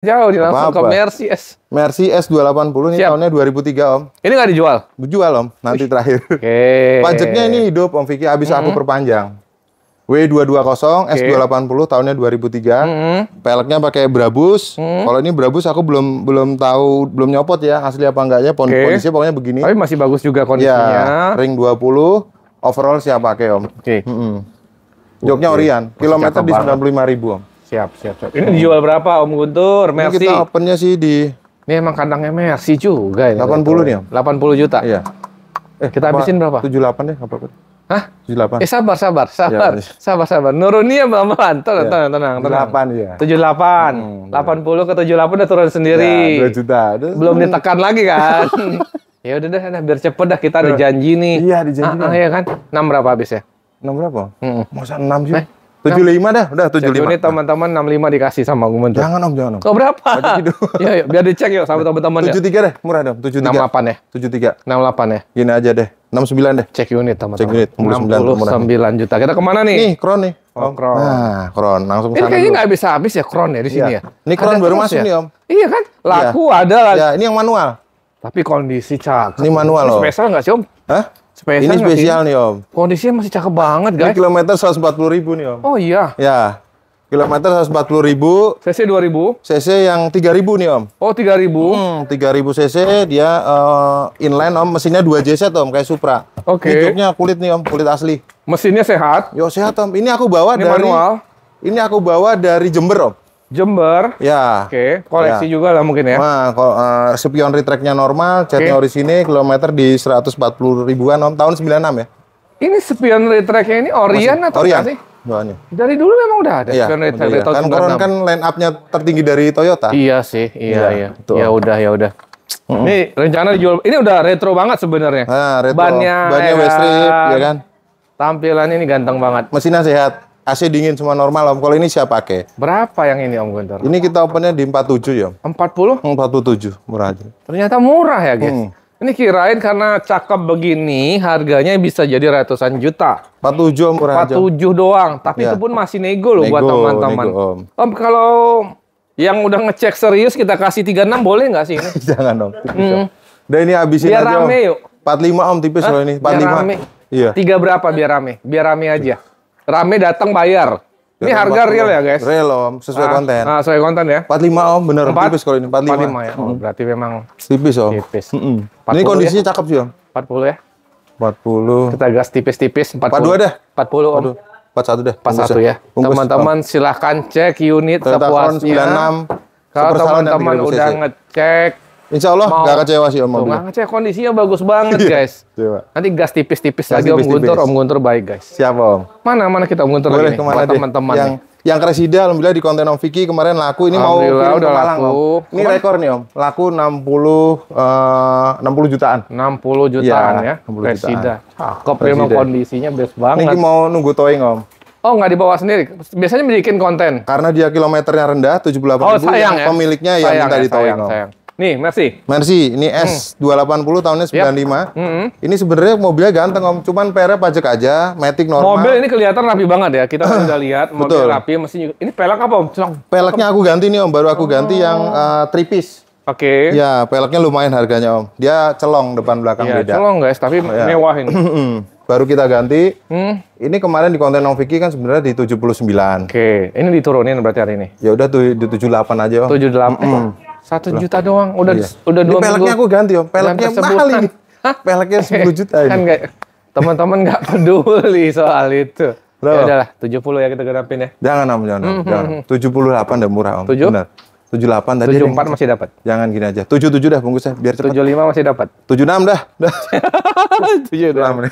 Jauh nih langsung ke Apa-apa. Mercy S. Mercy S280 nih Siap. tahunnya 2003 Om. Ini nggak dijual? Dijual Om, nanti terakhir. Oke. Pajaknya ini hidup Om Vicky, habis aku perpanjang. W220 S280 tahunnya 2003. Peleknya pakai Brabus. Kalau ini Brabus aku belum tahu, belum nyopot ya asli apa enggaknya. Kondisinya pokoknya begini. Tapi masih bagus juga kondisinya. Ya, ring 20, overall siap pakai Om. Oke. Joknya Orion, kilometer di cakep 95.000 Om. Siap. Ini dijual berapa Om Guntur? Ini Mercy. kita opennya sih di Ini emang kandangnya Mercy juga ini. 80 nih Om. 80 juta. Iya. Kita habisin berapa? 78 deh, nggak apa-apa. Hah? 78. Sabar. Nurunnya pelan-pelan. Tenang. 78 ya. 78. 80 ke 78 udah turun sendiri. Ya, 2 juta. Belum ditekan lagi kan. Ya udah dah, biar cepet dah, kita ada janji nih. Iya, ada janji nih. Iya kan? 6 berapa habisnya? 6 berapa? Masa 6 sih? Eh, 75 dah, udah Jadi 75. ini teman-teman 65 dikasih sama Om Guntur. Jangan Om, jangan Om. Oh berapa? Yuk, biar dicek yuk sama teman-teman ya. 73 deh, murah dong. 73. 68 ya? 73. 68 ya? Gini aja deh. 69 deh. Cek unit teman-teman. Cek unit, 69 juta. Kita kemana nih? Nih, Crown nih. Oh, Om. Crown. Nah, Crown. Langsung Ini sana kayaknya dulu. nggak bisa habis ya Crown ya di sini Iya. ya? Ini Crown Ada baru terus masuk ya? nih Om. Iya kan? Laku ada lah. Ya, ini yang manual. Tapi kondisi cakep. Ini manual loh. Spesial nggak sih Om? Hah? Spesial Ini nggak sih? spesial nih Om. Kondisinya masih cakep banget Ini guys. kilometer 140.000 nih Om. Oh iya. Ya. Kilometer 140.000. CC 2000. CC yang 3.000 nih Om. Oh 3000. 3.000 cc dia inline Om, mesinnya 2 JZ Om, kayak Supra. Oke. Ini joknya kulit nih Om, kulit asli. Mesinnya sehat. Yo sehat Om. Ini aku bawa Ini dari manual. Ini aku bawa dari Jember Om. Jember. Ya. Oke. Koleksi Ya. juga lah mungkin ya. Nah, kalau spion retracknya normal, catnya orisinil, kilometer di 140 ribuan Om, tahun 96 ya. Ini spion retracknya ini Orion atau Orion. apa sih? Bahannya. Dari dulu memang udah ada Iya, spion udah retrack iya. dari tahun Kan Crown 96. kan line up-nya tertinggi dari Toyota. Iya sih, iya. betul. Ya udah. Ini rencana dijual. Ini udah retro banget sebenarnya. Nah, retro. Bannya Weststrip, ya kan. Tampilannya ini ganteng banget. Mesinnya sehat, AC dingin semua normal Om. Kalau ini siap pakai. Berapa yang ini Om Guntur? Ini kita opennya di 47 ya Om. 40? 47, murah aja. Ternyata murah ya guys. Ini kirain karena cakep begini harganya bisa jadi ratusan juta. 47 Om, murah aja. 47 doang, tapi Iya. itu pun masih nego loh buat Nego, teman-teman. nego, Om. Om kalau yang udah ngecek serius kita kasih 36 boleh nggak sih ini? Jangan Om. tipis, Om. Udah ini habisin Biar aja Om. rame yuk. 45 Om tipis kalau ini. 45. Biar rame. Iya. 3 berapa biar rame? Biar rame aja. Rame datang bayar. Ini harga real ya guys? Real Om, sesuai konten. Sesuai konten ya? 45 Om, bener tipis kalau ini. 45. 45 ya? Oh, berarti memang Tipis Om. tipis. Ini 40 kondisinya cakep sih Om. 40 ya? 40. Kita gas tipis-tipis 40. 42 dah. 40 Om. 41 deh. 41 ya. Bungkus, Teman-teman silahkan cek unit Toyota Crown sepuasnya. 96. Kalau Super Salon yang teman-teman 3000 udah cc. ngecek, Insya Allah mau- nggak kecewa sih Om. tuh mobilnya. nggak ngecek kondisinya bagus banget Iya. guys. Coba. Nanti gas tipis-tipis Gas lagi Om tipis-tipis. Guntur. Om Guntur baik guys. Siap Om. Mana kita Om Guntur Boleh lagi nih, kemana buat deh? teman-teman Yang Kresida alhamdulillah di konten Om Vicky kemarin laku. Ini mau Alhamdulillah kirim ke udah Malang laku. Om. Ini rekor nih Om. Laku 60 jutaan. 60 jutaan Iya, ya. 60 Presida. Cakep Presida. memang kondisinya best Ini banget. mau nunggu towing Om. Oh nggak dibawa sendiri. Biasanya bikin konten. Karena dia kilometernya rendah 78.000. Oh sayang yang ya. Pemiliknya yang Sayang minta ya, di towing Om. sayang. Nih, merci. Mercy, ini S280 tahunnya 95. Ini sebenarnya mobilnya ganteng Om, cuman PR pajak aja, matic normal. Mobil ini kelihatan rapi banget ya. Kita kan udah lihat mobil Betul. rapi. Mesin juga. Ini pelek apa Om? Peleknya aku ganti nih Om, baru aku ganti yang three-piece. Oke. Ya, peleknya lumayan harganya Om. Dia celong depan belakang Ya, beda. colong guys, tapi mewah ini. Baru kita ganti. Ini kemarin di konten Om Vicky kan sebenarnya di 79. Oke, ini diturunin berarti hari ini. Ya udah tuh di 78 aja Om. 78. 1 juta doang. Udah Iya. udah Ini 2 peleknya minggu. aku ganti Om. Peleknya Ganti mahal sebulan. ini. Peleknya 10 juta Kan ini. nggak, teman-teman nggak peduli soal itu. Berapa? Ya udahlah, 70 ya kita genapin ya. Jangan Om, jangan Om. Jangan. 78 udah murah Om. 7? Benar. 78 tadi. 74 masih dapat. Jangan gini aja. 77 dah bungkusnya biar cepat. 75 masih dapat. 76 dah. Dah. 76.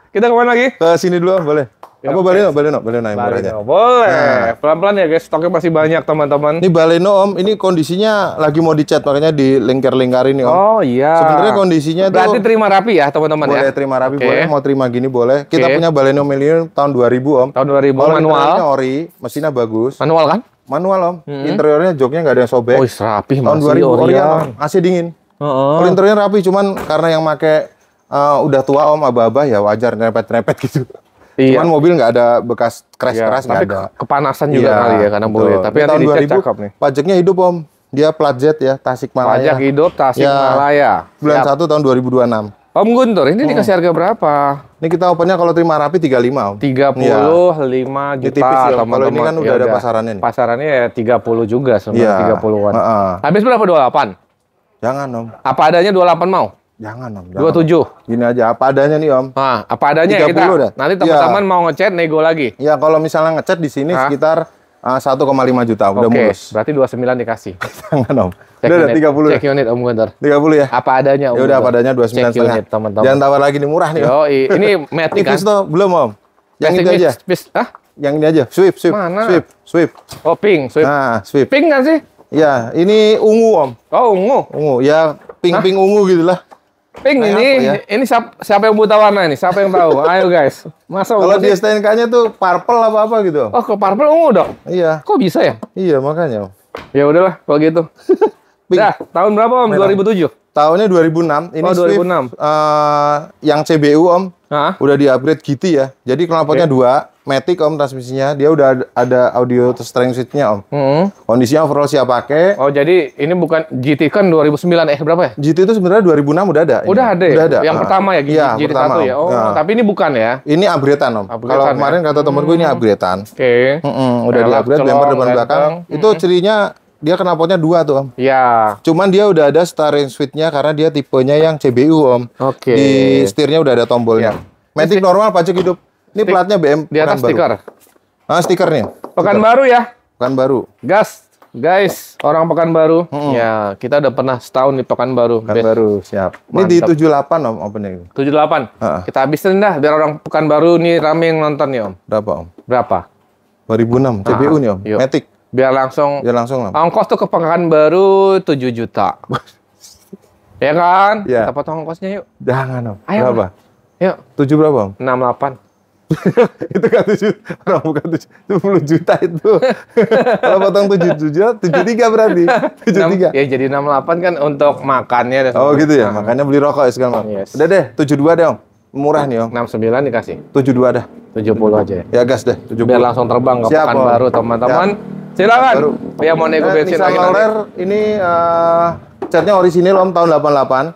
Kita kemana lagi? Ke sini dulu Om, boleh. Apa Baleno yang murah aja. Baleno. Boleh. Pelan-pelan ya guys, stoknya masih banyak teman-teman. Ini Baleno Om, ini kondisinya lagi mau dicat makanya dilingkar-lingkarin nih Om. Oh iya. Sebenarnya kondisinya berarti tuh terima rapi ya teman-teman ya. boleh terima rapi, Oke. boleh mau terima gini boleh. Kita Oke. punya Baleno Millennium tahun 2000 Om. Tahun 2000 Kalau manual. interiornya ori, mesinnya bagus. Manual kan? Manual Om. Interiornya joknya nggak ada yang sobek. Oh, rapi tahun masih 2000 Orion Orion. Om. AC dingin. Heeh. Kalau interiornya rapi, cuman karena yang make udah tua Om, aba-aba ya wajar nerepet-nerepet gitu. Iya. Cuman mobil nggak ada bekas crash-crash, nggak tapi ada. kepanasan juga Iya, kali ya karena betul. boleh. Tapi Ini nanti tahun dicek 2000, cakep nih. pajaknya hidup Om. Dia plat Z ya, Tasikmalaya. Pajak hidup Tasikmalaya. Bulan Siap. 1 tahun 2026. Om Guntur, ini dikasih harga berapa? Ini kita opennya kalau terima rapi 35 Om. 35 Ini juta, tipis ya, teman-teman. kalau ini kan udah ada pasarannya nih. Pasarannya ya 30 juga sebenarnya, 30-an. Heeh. Habis berapa 28? Jangan Om. Apa adanya 28 mau? Jangan Om. Jangan. 27. Gini aja, apa adanya nih Om. Nah, apa adanya ya 30 kita. dah. Nanti teman-teman mau ngechat nego lagi. Ya kalau misalnya ngecat di sini Hah? sekitar 1,5 juta udah Oke, mulus. berarti 29 dikasih. Jangan Om. Cek Udah unit, 30 cek unit Om Guntur. 30 ya. Apa adanya Om Ya udah Guntur. apa adanya 29 Cek setengah. unit teman-teman. Jangan tawar lagi nih, murah nih Om. Yo, ini Matic kan? Tipis tuh, belum Om. Yang itu aja. Hah? Yang ini aja. Swift. Mana? Swift. Oh, pink, Swift. Nah, Swift. Pink kan sih? Ya, ini ungu Om. Oh, ungu. Ungu. Ya, pink ungu gitu lah. Pink Kayak ini, apa ya? ini siapa yang buta warna ini? Siapa yang tahu? Ayo guys. Masa Kalau ungu di sih? STNK-nya tuh purple apa gitu. Oh, ke purple ungu dong? Iya. Kok bisa ya? Iya, makanya Om. Ya udahlah, kalau gitu. Pink. Dah, tahun berapa Om? Merah. 2007? Tahunnya 2006. Ini Oh, 2006. Swift yang CBU Om. Hah? Udah di-upgrade GT ya. Jadi knalpotnya 2, Matic Om transmisinya. Dia udah ada audio steering switch-nya Om. Kondisinya overall siap pakai. Oh, jadi ini bukan GT kan 2009 berapa ya? GT itu sebenarnya 2006 udah ada. Udah ada ya? Udah ada. Yang pertama ya, Iya, GT1 pertama, ya? Om. Oh, Nah. tapi ini bukan ya? Ini upgrade-an Om. Upgrade-an Kalau ya? kemarin kata temen gue ini upgrade-an. Oke. Udah Velg, di-upgrade bumper colong, depan belakang. ganteng. Itu cirinya dia knalpotnya 2 tuh Om. Ya. Cuman dia udah ada steering switch-nya karena dia tipenya yang CBU Om. Oke. Di setirnya udah ada tombolnya. Ya. Matic normal pajak hidup. Ini platnya BM Di atas Pekanbaru. stiker. Ah, stiker nih. Pekanbaru ya? Pekanbaru. Gas. Guys, orang Pekanbaru. Ya, kita udah pernah setahun di Pekanbaru. Pekanbaru, siap. Ini di 78 Om opennya. 78. Heeh. Kita habisin dah biar orang Pekanbaru nih rame yang nonton nih Om. Berapa Om? Berapa? 2006 CBU nih Om. yuk. Matic. Biar langsung Ya langsung Om. ongkos tuh ke Pekanbaru 7 juta. Ya kan? Iya. Kita potong ongkosnya yuk. Jangan Om. Ayo, Berapa? Yuk, 7 berapa Om? 68. Itu kan 7, orang bukan 7, 10 juta itu. Kalau potong 7 juta, 73 berarti. 73. Ya jadi 68 kan untuk makannya. Oh gitu ya, makanya beli rokok ya sekarang. Yes. Udah deh, 72 deh Om. Murah nih Om. 69 dikasih. 72 dah. 70 aja ya. Ya gas deh, 70. Biar langsung terbang ke Siap, Om. Pekanbaru teman-teman. Silakan. Baru. Ya mau nego bensin Nissan lagi nanti. Laurel ini catnya orisinil Om tahun 88.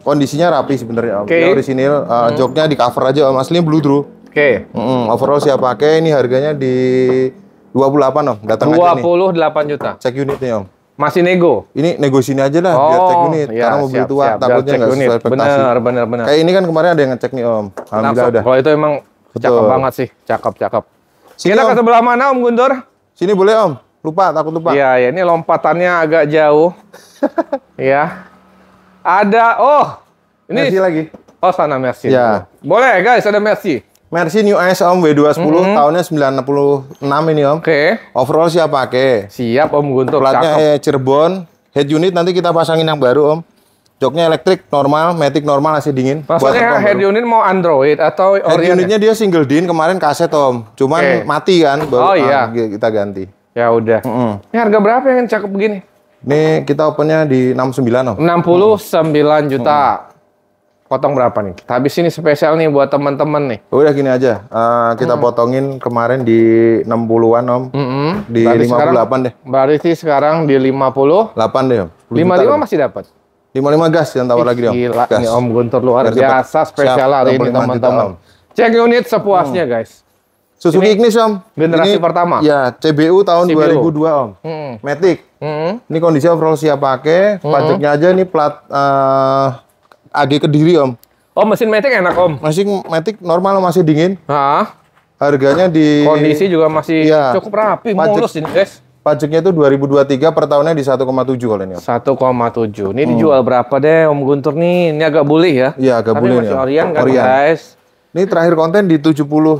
Kondisinya rapi sebenarnya Om. Oke. Dia orisinil, joknya di cover aja Om. Aslinya blue drew. Oke. Overall siap pakai. Ini harganya di 28 Om. Datang aja nih. 28 juta. Cek unitnya Om. Masih nego. Ini nego sini aja lah biar cek unit. Karena mobil siap, tua siap. Biar takutnya cek nggak unit. sesuai ekspektasi. Bener. Kayak ini kan kemarin ada yang ngecek nih Om. Alhamdulillah Langsung. udah. Kalau itu emang cakep Betul. banget sih. Cakep. Sini, Kita ke Om. sebelah mana Om Guntur? Sini boleh Om. Lupa, takut lupa. Iya, ya, ini lompatannya agak jauh. Iya. Ada, ini. Mercy lagi. Oh, sana Mercy. Ya. Boleh guys, ada Mercy. Mercy New S Om W210 tahunnya 96 ini Om. Oke. Overall siap pakai. Siap Om Guntur, Platnya cakep. Cirebon. Head unit nanti kita pasangin yang baru Om. Joknya elektrik normal, matic normal AC dingin. Maksudnya Buat head unit mau Android atau head Orient? unitnya dia single din kemarin kaset Om. Cuman Oke. mati kan baru Oh, iya. kita ganti. Ya udah. Ini harga berapa yang cakep begini? Ini kita opennya di 69 Om. 69 juta. Potong berapa nih? Kita habis ini spesial nih buat teman-teman nih. Udah gini aja. Kita potongin kemarin di 60-an Om. Di Berarti 58 deh. Berarti sekarang di 50. 8 deh Om. 10 juta 55 lebih. masih dapat. 55 gas yang tawar lagi dong. Gila, Gas. nih Om Guntur luar Biar cepet. biasa spesial Siap, hari ini 65 juta, teman-teman. Om. Cek unit sepuasnya guys. Suzuki Ignis Om. generasi pertama? Ya, CBU tahun CBU. 2002 Om. Matic. Ini kondisi overall siap pakai. Pajaknya aja nih plat AG Kediri Om. Oh, mesin Matic enak Om. Masih Matic normal masih dingin. Hah? Harganya di Kondisi juga masih Iya. cukup rapi, Pajak- mulus ini guys. pajaknya itu 2023 per tahunnya di 1,7 kalau ini Om. 1,7. Ini dijual berapa deh Om Guntur nih? Ini agak bulih ya. Iya, agak Tapi bulih masih nih, Om. Orient kan Orient. guys. Ini terakhir konten di 70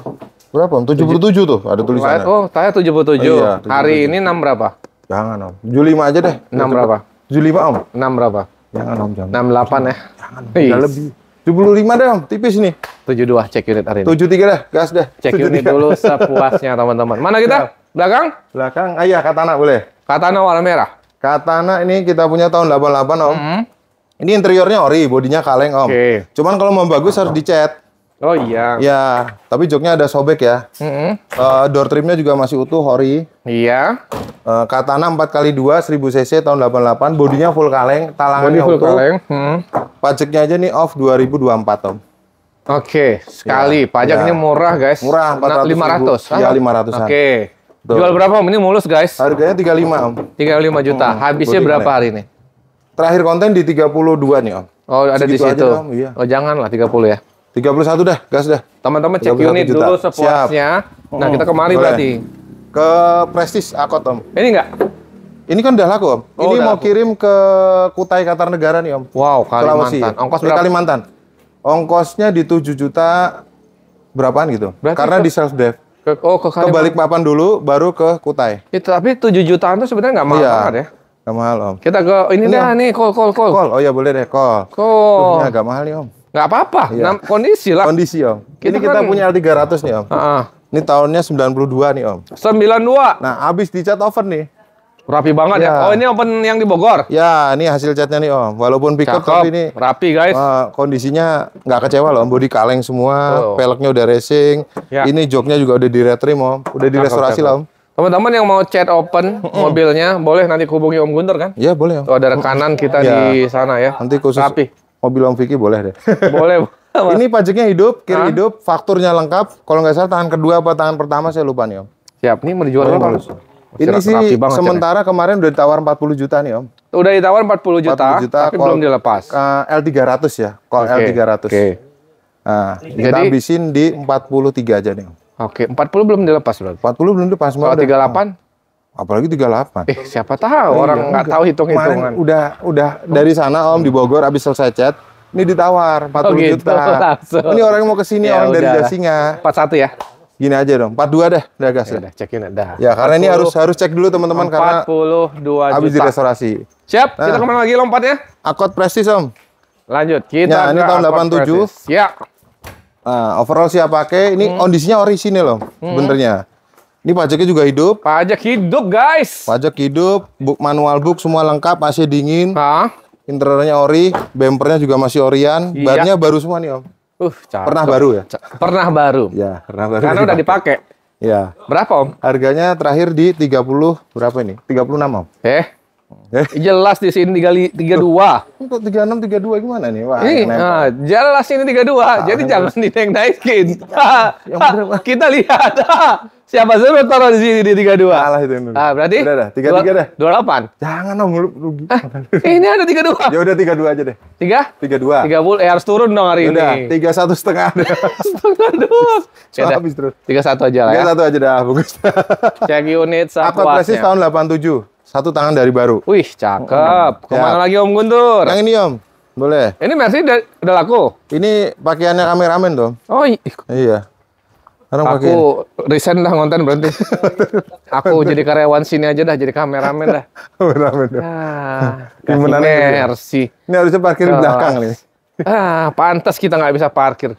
berapa Om? 77 tuh ada tulisannya. Oh, tanya 77. Iya, 77. Hari ini 6 berapa? Jangan Om. 75 aja deh. 6 berapa? 75 Om. 6 berapa? Jangan Om, jangan. 68 ya. Udah lebih. 75 deh Om, tipis nih. 72 cek unit hari ini. 73 dah, gas deh. Cek unit 73. dulu sepuasnya teman-teman. Mana kita? Belakang? Belakang, iya Katana boleh. Katana warna merah. Katana ini kita punya tahun 88 Om. Ini interiornya ori, bodinya kaleng Om. Oke. Cuman kalau mau bagus harus dicat. Oh iya. Ya, tapi joknya ada sobek ya. Door trimnya juga masih utuh, ori. Iya. Katana 4x2 1000 cc tahun 88, bodinya full kaleng, talangannya Full utuh. kaleng. Pajaknya aja nih off 2024 Om. Oke, sekali. Pajak ya. ini murah guys. Murah, 400 500. Iya, 500-an. Oke. Jual berapa Om? Ini mulus guys. Harganya 35 Om. 35 juta. Habisnya body berapa kaleng. hari ini? Terakhir konten di 32 nih Om. Oh, ada di Segitu aja situ. dong, iya. Oh, janganlah 30 ya. 31 dah, gas dah. Teman-teman cek 31 unit juta. dulu sepuasnya. Nah, kita kemari Boleh. berarti. Ke Prestige Akot Om. Ini enggak? Ini kan udah laku Om. Oh, Ini udah mau laku. kirim ke Kutai Kartanegara nih Om. Wow, Sulawesi. Kalimantan. Ongkos Ini berapa? Kalimantan. Ongkosnya di 7 juta berapaan gitu. Berarti Karena ke- di self dev. ke Ke Balikpapan dulu, baru ke Kutai. Itu, tapi 7 jutaan itu sebenarnya nggak mahal Iya. banget ya. Gak mahal Om. Kita ke ini Ini, dah Om. nih, call. Call, oh ya boleh deh call. Call. Ini agak mahal nih Om. Nggak apa-apa, Iya. kondisi lah. Kondisi Om. Kita Ini kita kan- punya L300 nih Om. Heeh. Ini tahunnya 92 nih Om. 92. Nah, habis dicat over nih. Rapi banget ya. Ya. Oh, ini open yang di Bogor. Ya, ini hasil catnya nih Om. Walaupun pickup Cakep, tapi ini rapi guys. kondisinya nggak kecewa loh Om. Bodi kaleng semua, Oh. peleknya udah racing. Ya. Ini joknya juga udah di retrim Om. Udah direstorasi Cakep, lah Om. Teman-teman yang mau chat open mobilnya, boleh nanti hubungi Om Guntur kan? Iya boleh Om. Tuh ada rekanan kita Ya. di sana ya. Nanti khusus Rapi. mobil Om Vicky boleh deh. Boleh. Ini pajaknya hidup, kir hidup, fakturnya lengkap. Kalau nggak salah tangan kedua apa tangan pertama saya lupa nih Om. Siap, nih mau dijual berapa? Mulus. Ini sih Rapi banget, sementara kemarin udah ditawar 40 juta nih Om. ya. Udah ditawar 40 juta, 40 juta, tapi call- belum dilepas. L300 ya, call Oke, L300. Oke. Nah, kita Jadi- habisin di 43 aja nih Om. Oke, 40 belum dilepas berarti. 40 belum pas Kalau 38, Apalagi 38. siapa tahu orang nggak tahu hitung-hitungan. Kemarin udah dari sana Om di Bogor abis selesai chat, ini ditawar 40 gitu, juta. langsung. Ini orang yang mau ke sini Ya orang dari udah. Jasinga. 41 ya. Gini aja dong, 42 dah, udah gas. Ya udah, cekin dah. Ya, karena ini harus cek dulu teman-teman karena 42 habis juta. direstorasi. Siap, kita kemana lagi lompatnya? Akot Prestige Om. Lanjut, kita Ya, ini ke tahun Accord 87. Prestige. Ya. Nah, overall siap pakai, ini kondisinya orisinil Om, sebenarnya. Ini pajaknya juga hidup, Pajak hidup, guys. pajak hidup, manual book semua lengkap, AC dingin, Hah? interiornya ori, bempernya juga masih orian, Iya. bannya baru semua nih Om. Cakep. Pernah baru ya? Pernah baru. Ya, pernah baru. Karena udah dipakai. Ya. Berapa, Om? Harganya terakhir di 30 berapa ini? 36 Om. Jelas di sini 32. Kok 36 32 gimana nih? Wah, Ini nempel. jelas ini 32. Jadi jangan dinaik-naikin. Kita lihat. Siapa sih yang taruh di sini di 32? Salah itu. Ini. Berarti Udah dah, 33 dah. 28. Jangan Om, rugi. Ini ada 32. Ya udah 32 aja deh. 32. 32. Harus turun dong hari Udah, ini. 31,5 deh. Setengah doang. Ya udah, Habis terus. 31 aja lah ya. 31 aja dah, bagus. Cek unit Akot Prestige sepuasnya. tahun 87. Satu tangan dari baru. Wih, cakep. Kemana Siap. lagi Om Guntur? Yang ini Om, boleh. Ini Mercy udah laku? Ini pakaiannya kameramen Om. Oh, Iya. Orang pakai. aku resign dah ngonten berarti. Aku jadi karyawan sini aja dah, jadi kameramen dah. Kameramen dong. Kasih Gimana nih? Mercy. Ini harusnya parkir di belakang nih. Pantas kita nggak bisa parkir.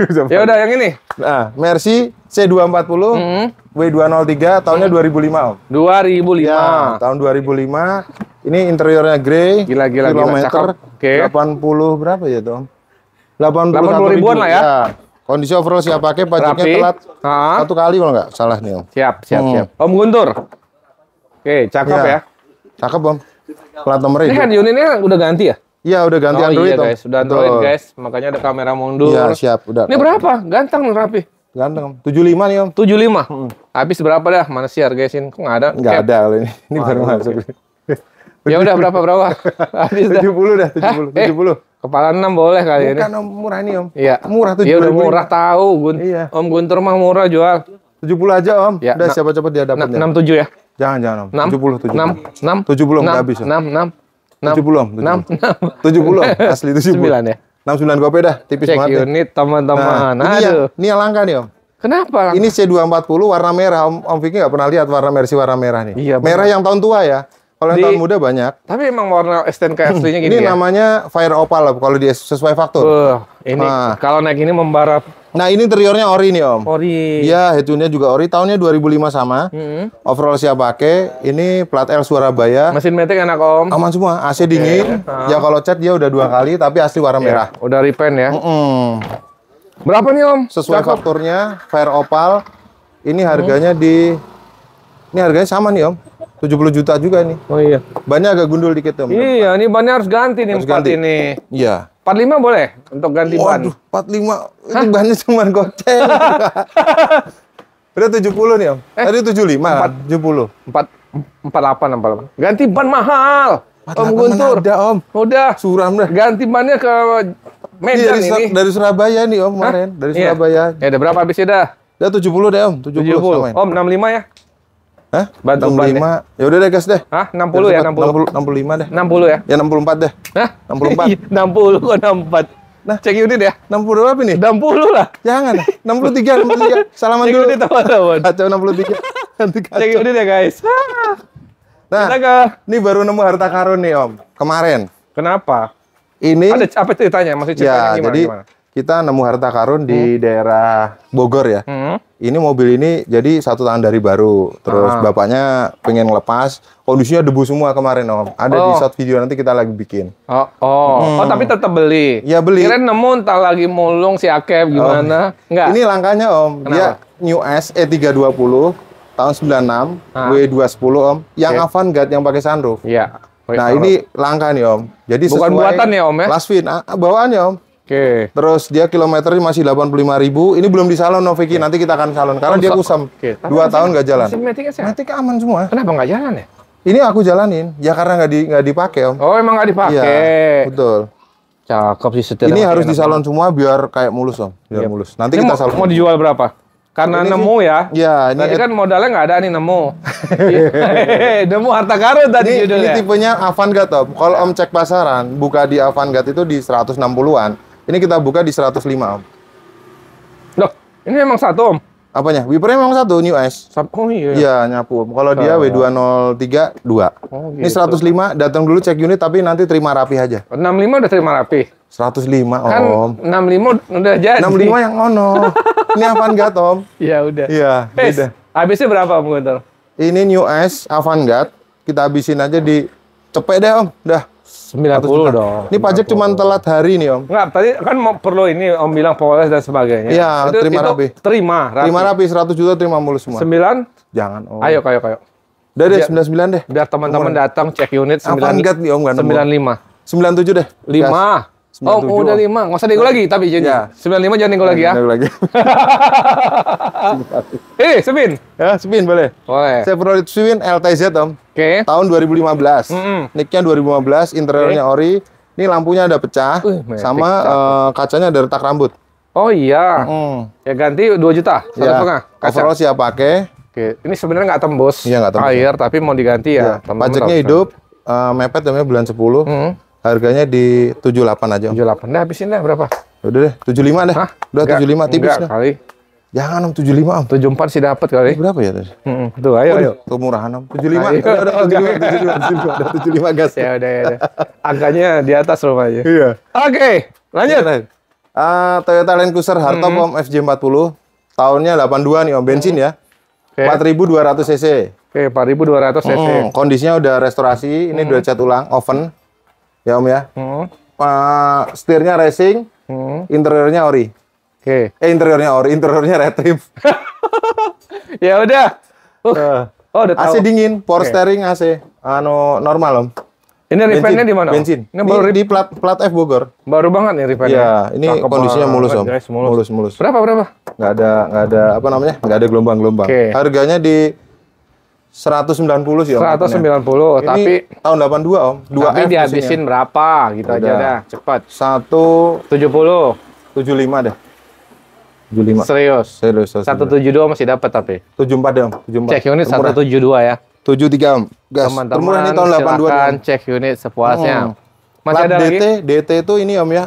Bisa Ya udah yang ini. Nah, Mercy C240 W203 tahunnya 2005 Om. 2005. Ya, tahun 2005. Ini interiornya grey. Gila, kilometer cakep. Oke. 80 berapa ya, Tom? 81 80 ribuan lah ya. Kondisi overall siap pakai, pajaknya Rapi. telat Ah. 1 kali kalau nggak salah nih Om. Siap. Om Guntur. Oke, cakep Ya. ya. Cakep Om. Plat nomornya Ini hidup. kan unitnya udah ganti ya? Iya, udah ganti Android iya Om. guys, udah Android Betul. guys. Makanya ada kamera mundur. Iya, siap, udah. Ini berapa? Ganteng nih rapi. Ganteng Om. 75 nih Om. 75. Habis berapa dah? Mana sih harganya sini? Kok nggak ada? Nggak Cap. ada kalau ini. Ini baru masuk. Ya udah berapa? Habis dah. 70 dah, 70. 70. Kepala 6 boleh kali ini. Bukan Om, murah ini Om. Iya. Murah tuh. Iya udah murah tahu, Iya. Om Guntur mah murah jual. 70 aja Om. Ya, Udah siapa-siapa dia dapatnya. 67 ya? Jangan Om. 6 70. 6 70 Om, nggak habis Om. 6 70 Om. 6 70 Om. Asli 70. 9 ya. 69 gope dah, tipis Cek banget. nih. unit teman-teman. Ini yang langka nih Om. Kenapa? Ini C240 warna merah. Om Vicky nggak pernah lihat warna Mercy warna merah nih. Iya, merah yang tahun tua ya. Kalau yang tahun muda banyak. Tapi emang warna STNK aslinya gini Ini ya? namanya Fire Opal lah, kalau dia sesuai faktur. Ini Nah. kalau naik ini membara Nah ini interiornya ori nih Om. ori. Iya, headunnya juga ori. Tahunnya 2005 sama. Overall siap pakai. Ini plat L Surabaya. Mesin metik enak Om. Aman semua. AC dingin. Ya kalau cat dia udah 2 kali, tapi asli warna merah. Udah repaint ya. Berapa nih Om? Sesuai Cakep. fakturnya, fair opal. Ini harganya ini harganya sama nih Om. 70 juta juga nih. Oh iya. Bannya agak gundul dikit Om. Iya, ini bannya harus ganti nih Harus 4 ganti. ini. Iya. 45 boleh untuk ganti ban. Waduh, 45. Itu bannya cuma goceng. Udah 70 nih Om. Tadi 75 kan? 70. 48. Ganti ban mahal. Om Guntur. Ada Om. Udah. Suram dah. Ganti bannya ke Iya, Medan ini. dari Surabaya nih Om kemarin. Dari Iya. Surabaya. Ya udah berapa habisnya dah? Udah 70 deh Om. 70 samain. Om 65 ya? Hah? Bantu 65. Ya udah deh gas deh. Hah? 60 ya? 60. 65 deh. 60 ya? Ya 64 deh. Hah? 64. Iya, 60 kok 64. Nah, cek unit ya. 60 berapa nih? 60 lah. Jangan. 63. Salaman Cek dulu. unit teman-teman. Kacau 63. Nanti Cek kacau. unit ya guys. Nah, Kita ke ini baru nemu harta karun nih Om. Kemarin. kenapa? Ini Ada apa ceritanya? Maksud ceritanya ya, gimana? jadi kita nemu harta karun di daerah Bogor ya. Ini mobil ini jadi 1 tahun dari baru. Terus bapaknya pengen lepas. Kondisinya debu semua kemarin Om. Ada di short video nanti kita lagi bikin. Oh, tapi tetap beli. Ya, beli. Kirain nemu entah lagi mulung si Akep gimana. Enggak. Ini langkahnya Om. Dia Kenapa? New S E320 tahun 96 W210 Om. Yang Avantgarde yang pakai sunroof. Iya. Nah, ini langka nih Om. Jadi Bukan sesuai buatan ya, Om, ya? Lasvin, bawaannya Om. Oke. Terus dia kilometernya masih 85.000. Ini belum disalon Om Vicky. Nanti kita akan salon karena dia kusam. Oke. 2 tahun nggak jalan. Mesin metiknya sehat. Matic aman semua. Kenapa nggak jalan ya? Ini aku jalanin. Ya karena nggak dipakai Om. Oh, emang nggak dipakai. Iya, betul. Cakep sih setirnya. Ini masih harus enak disalon semua biar kayak mulus Om. Biar mulus. Nanti Ini kita salon. mau dijual berapa? Karena Ini nemu ya. Ya, ini Tadi kan modalnya nggak ada nih nemu. Nemu harta karun tadi ini judulnya. tipenya Avantgarde Om. Kalau Om cek pasaran, buka di Avantgarde itu di 160-an. Ini kita buka di 105 Om. Loh, ini emang satu Om. Apanya? Wipernya memang satu New S. Oh iya. Iya, nyapu Om. Kalau dia W203 2. Oh, Ini gitu. 105, datang dulu cek unit tapi nanti terima rapi aja. 65 udah terima rapi. 105 Kan Om. 65 udah jadi. 65 yang ono. Ini Avantgarde Om. Ya udah. Iya, Pes, beda. habisnya berapa Om Guntur? Ini New S Avantgarde. Kita habisin aja di cepet deh Om. Dah. 90 dong. Ini pajak cuma telat hari nih Om. Enggak, tadi kan mau perlu ini Om bilang poles dan sebagainya. Iya, terima rapi. Terima rapi. Terima rapi 100 juta terima mulus semua. 9? Jangan Om. Ayo. Udah deh 99 deh. Biar teman-teman datang cek unit 9, Avantgarde nih Om nggak nemu. 95. 97 deh. 5. Oh, 97, udah 5. Nggak usah nego lagi tapi jadi. Ya. 95 jangan nego lagi ya. Nego lagi. Spin. Ya, spin boleh. Boleh. Chevrolet Swin LTZ Om. Oke. Tahun 2015. Nicknya 2015, interiornya ori. Ini lampunya ada pecah, metik, sama kacanya ada retak rambut. Oh iya. Ya ganti 2 juta, 1,5. Ya, Kaca. overall siap pakai. Oke. Ini sebenarnya nggak tembus. Iya, nggak tembus. Air, tapi mau diganti ya. Ya, pajaknya hidup, mepet namanya bulan 10. Harganya di 78 aja Om. 78. Nah, habisin dah berapa? Udah deh, 75 deh. Hah? Udah 75 tipis Enggak dah. kali. Jangan Om, 75 Om. 74 sih dapat kali. Berapa ya tadi? Tuh, ayo. Kemurahan Om. 75. Ayo. Udah 75, udah 75 gas. Ya udah. Angkanya di atas rumahnya. Iya. Oke, lanjut. Toyota Land Cruiser Hardtop Om FJ40. Tahunnya 82 nih Om, bensin ya. Oke. 4.200 cc. Oke, 4.200 cc. Kondisinya udah restorasi, ini udah cat ulang, oven. Ya Om ya. Setirnya racing, interiornya ori. Oke. Interiornya ori, interiornya retrim. Ya udah. Oh, udah tahu. AC dingin, power steering AC. Normal Om. Ini repairnya di mana? Om? Bensin. Ini baru Di plat F Bogor. baru banget nih repairnya. Iya, ini Cakep kondisinya mulus banget, Om. guys, mulus. Mulus. Berapa? Nggak ada apa namanya? Nggak ada gelombang-gelombang. Oke. Harganya di 190 sih Om. 190, Ini tapi tahun 82 Om. 2 tapi F dihabisin berapa gitu aja Udah. dah. Cepat. 175 70. deh. 75. Serius. Serius. 172 masih dapat tapi. 74 deh Om. 74. Cek unit Termurah. 172 ya. 73 Om. Gas. Termurah Teman-teman ini tahun 82 silakan deh, Om. cek unit sepuasnya. Masih Plat ada lagi? DT itu ini Om ya,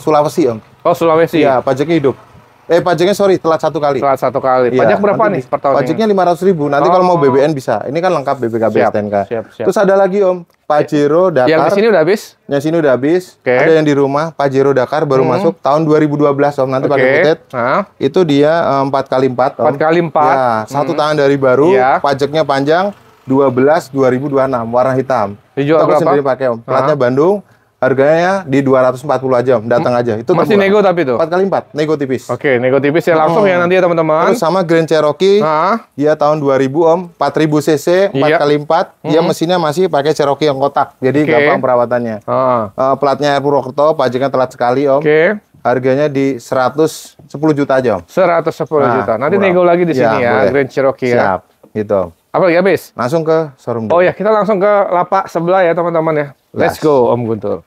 Sulawesi Om. Oh, Sulawesi. Iya, pajaknya hidup. Pajaknya sorry, telat 1 kali. Telat 1 kali. Iya, Pajak berapa nanti nih per tahun? Pajaknya 500.000. Nanti kalau mau BBN bisa. Ini kan lengkap BPKB Siap, STNK. siap. Terus ada lagi Om, Pajero Dakar. Yang di sini udah habis? Yang sini udah habis. Oke. Ada yang di rumah, Pajero Dakar baru masuk tahun 2012 Om. Nanti pakai footage. Nah, Itu dia 4x4 Om. 4x4. Ya, 1 tangan dari baru, Iya. pajaknya panjang 12 2026, warna hitam. Dijual Itu aku berapa? sendiri pakai Om. Platnya Bandung. Harganya di 240 aja, Om. Datang aja. Itu masih nego tapi tuh. 4x4, nego tipis. Oke, nego tipis ya langsung ya nanti ya teman-teman. Terus sama Grand Cherokee, dia tahun 2000 Om, 4000 cc, 4x4, dia mesinnya masih pakai Cherokee yang kotak, jadi gampang perawatannya. Platnya Purwokerto, pajaknya telat sekali Om. Harganya di 110 juta aja Om. 110 juta. Nanti nego lagi di sini ya, Grand Cherokee ya. Siap, gitu. Apa lagi habis? Langsung ke showroom. Oh ya, kita langsung ke lapak sebelah ya teman-teman ya. Let's go Om Guntur.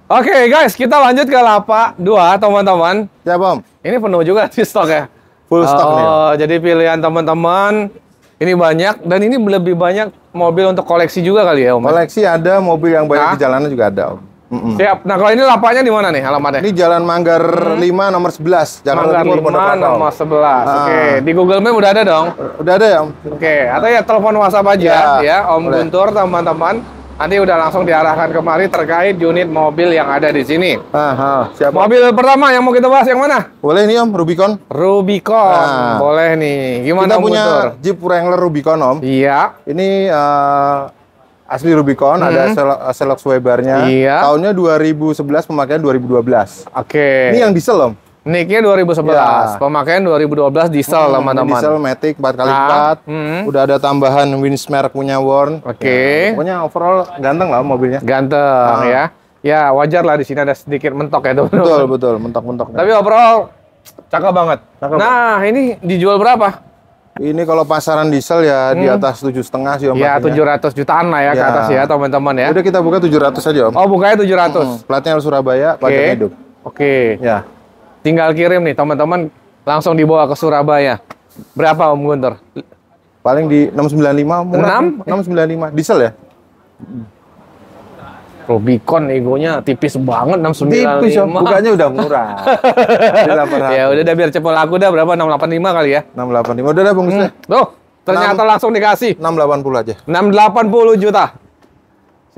Oke guys, kita lanjut ke lapak 2 teman-teman. Siap Om. Ini penuh juga di stok ya. Full stok nih. Oh, jadi pilihan teman-teman ini banyak dan ini lebih banyak mobil untuk koleksi juga kali ya Om. Koleksi ada, mobil yang banyak di jalanan juga ada Om. Siap. Nah kalau ini lapaknya di mana nih alamatnya? Ini Jalan Manggar 5 nomor 11, Jakarta Manggar Timur, 5 nomor 11. Oke, di Google Map udah ada dong? Udah ada ya Om. Oke, atau ya telepon WhatsApp aja ya Om Guntur teman-teman. Nanti udah langsung diarahkan kemari terkait unit mobil yang ada di sini. Siap. Mobil pertama yang mau kita bahas yang mana? Boleh nih Om, Rubicon. Rubicon, boleh nih. Gimana kita punya Guntur? Jeep Wrangler Rubicon Om. Iya. Ini asli Rubicon, ada Celox Webernya. Iya. Tahunnya 2011, pemakaian 2012. Oke. Ini yang diesel Om. Nicknya 2011, pemakaian 2012 diesel teman-teman. Diesel Matic 4x4, udah ada tambahan Winsmere punya Warn. Pokoknya overall ganteng lah mobilnya. Ganteng ya. Ya wajar lah di sini ada sedikit mentok ya teman-teman. Betul, mentok-mentok. Tapi overall cakep banget. Nah ini dijual berapa? Ini kalau pasaran diesel ya di atas 7,5 sih Om. Ya 700 jutaan lah ya ke atas ya teman-teman ya. Udah kita buka 700 aja Om. Oh bukanya 700. Platnya Surabaya, pajaknya hidup. Oke. Ya. Tinggal kirim nih teman-teman, langsung dibawa ke Surabaya. Berapa Om Guntur? Paling di 695 murah. 695 diesel ya? Rubicon egonya tipis banget 695. Tipis Om, bukannya udah murah. Ya udah biar cepet laku dah berapa 685 kali ya? 685. Udah dah bungkus deh. Tuh, ternyata langsung dikasih 680 aja. 680 juta.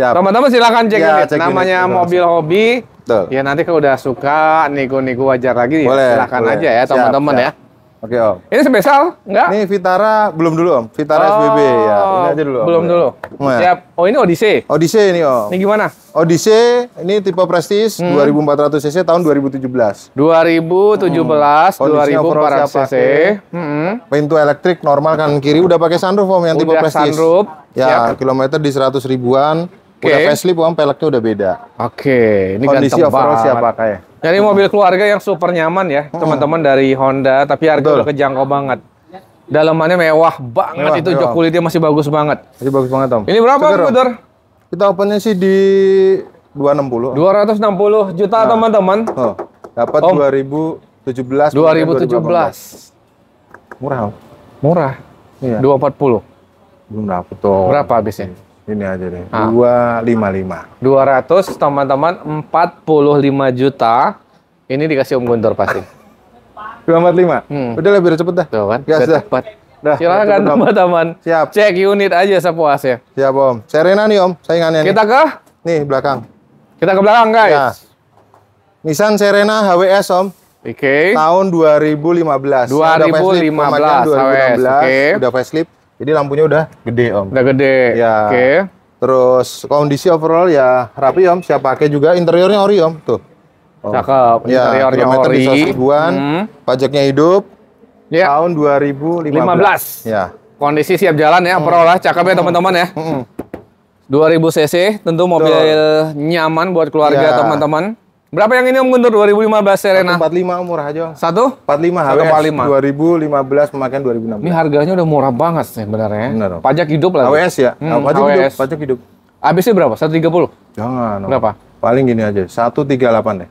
Siap. Teman-teman silakan cek unit. cek Namanya unit. mobil hobi. Betul. Ya nanti kalau udah suka nego-nego wajar lagi boleh, silakan boleh. aja ya teman-teman ya. Oke Om. Ini spesial enggak? Ini Vitara belum dulu Om. Vitara SBB ya. Ini aja dulu Om. Belum dulu. Siap. Oh ini Odyssey. Odyssey ini Om. Ini gimana? Odyssey ini tipe Prestige 2400 cc tahun 2017. 2017 2400 cc. Pintu elektrik normal kanan kiri udah pakai sunroof Om yang tipe Prestige. Sunroof. Ya, kilometer di 100 ribuan. Udah facelift Om, peleknya udah beda. Ini kondisi ganteng overall banget. siap pakai. Jadi mobil keluarga yang super nyaman ya, teman-teman dari Honda, tapi harga udah kejangkau banget. Dalamannya mewah banget, itu jok kulitnya masih bagus banget. Jadi bagus banget Om. Ini berapa Om Guntur? Kita opennya sih di 260. 260 juta teman-teman. Dapat 2017. 2017. Murah Om. Murah. Iya. 240. Belum dapet tuh. Berapa habisnya? Ini aja deh. 255. 200 teman-teman 45 juta. Ini dikasih Om Guntur pasti. 245. Udah lah biar cepet dah. Tuh kan? Ya, sudah. Cepat. Dah, silakan teman-teman. Siap. Cek unit aja sepuasnya. Siap Om. Serena nih Om, saingannya nih. Kita ke? Nih belakang. Kita ke belakang guys. Ya. Nissan Serena HWS Om. Oke. Tahun 2015. 2015 HWS. Udah facelift. Jadi lampunya udah gede Om. Udah gede. Ya. Terus kondisi overall ya rapi Om. Siap pakai juga. Interiornya ori Om. Tuh. Cakep. Ya, Interiornya kilometer ori. di 100 ribuan. Pajaknya hidup. Ya. Tahun 2015. Ya. Kondisi siap jalan ya. Overall lah. Cakep ya teman-teman ya. 2000 cc. Tentu mobil nyaman buat keluarga teman-teman. Berapa yang ini Om Guntur 2015 Serena? 145 murah aja Om. 145 HWS 2015 pemakaian 2016. Ini harganya udah murah banget sebenarnya. Bener, Om. Pajak hidup lah. HWS ya? Pajak HWS. hidup, pajak hidup. Habisnya berapa? 130? Jangan Om. Berapa? Paling gini aja, 138 deh.